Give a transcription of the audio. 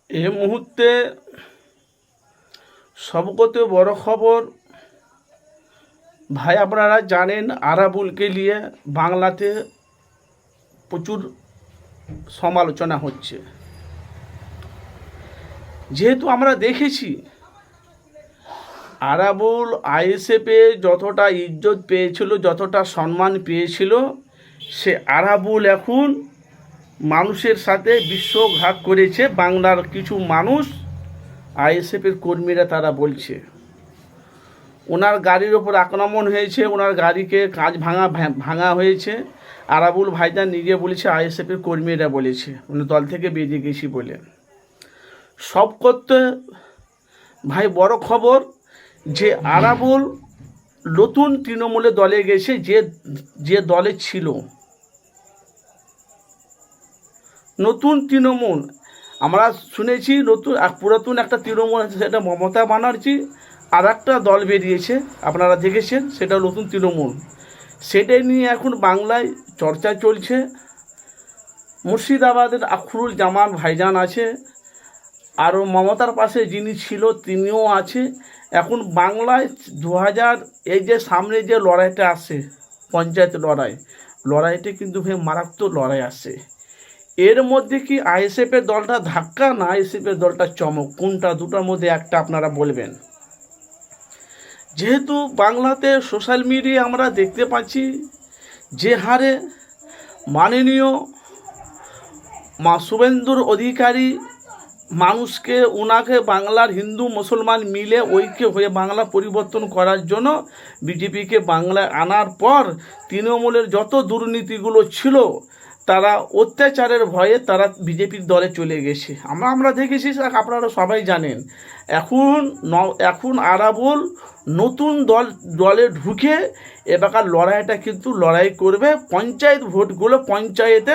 এই মুহূর্তে সবকতে বড় খবর ভাই, আপনারা জানেন আরাবুলকে নিয়ে বাংলাতে প্রচুর সমালোচনা হচ্ছে। যেহেতু আমরা দেখেছি আরাবুল আইএসএফে যতটা ইজ্জত পেয়েছিল, যতটা সম্মান পেয়েছিল, সে আরাবুল এখন মানুষের সাথে বিশ্বাসঘাত করেছে। বাংলার কিছু মানুষ আইএসএফের কর্মীরা তারা বলছে ওনার গাড়ির ওপর আক্রমণ হয়েছে, ওনার গাড়িকে কাঁচ ভাঙা হয়েছে। আরাবুল ভাইজান নিজে বলেছে আইএসএফের কর্মীরা বলেছে, উনি দল থেকে বেরিয়ে গেছি বলে। সব করতে ভাই বড় খবর যে আরাবুল নতুন তৃণমূলে দলে গেছে, যে দলে ছিল নতুন তৃণমূল। আমরা শুনেছি নতুন পুরাতন একটা তৃণমূল আছে, সেটা মমতা ব্যানার্জি, আর একটা দল বেরিয়েছে আপনারা দেখেছেন, সেটা নতুন তৃণমূল। সেটাই নিয়ে এখন বাংলায় চর্চা চলছে। মুর্শিদাবাদের আখরুল জামান ভাইজান আছে, আরও মমতার পাশে যিনি ছিল তিনিও আছে। এখন বাংলায় 2000 এই যে সামনে যে লড়াইটা আসে, পঞ্চায়েত লড়াইটা কিন্তু মারাত্মক লড়াই আসে। এর মধ্যে কি আইএসএফের দলটা ধাক্কা না আইএসএফের দলটা চমক, কোনটা দুটোর মধ্যে একটা আপনারা বলবেন? যেহেতু বাংলাতে সোশ্যাল মিডিয়া আমরা দেখতে পাচ্ছি যে হারে মাননীয় শুভেন্দুর অধিকারী মানুষকে ওনাকে বাংলার হিন্দু মুসলমান মিলে ঐক্য হয়ে বাংলা পরিবর্তন করার জন্য বিজেপিকে বাংলায় আনার পর তৃণমূলের যত দুর্নীতিগুলো ছিল তারা অত্যাচারের ভয়ে তারা বিজেপির দলে চলে গেছে। আমরা দেখেছি, আপনারা সবাই জানেন। এখন আরাবুল নতুন দলে ঢুকে এবার লড়াইটা কিন্তু লড়াই করবে পঞ্চায়েত ভোটগুলো, পঞ্চায়েতে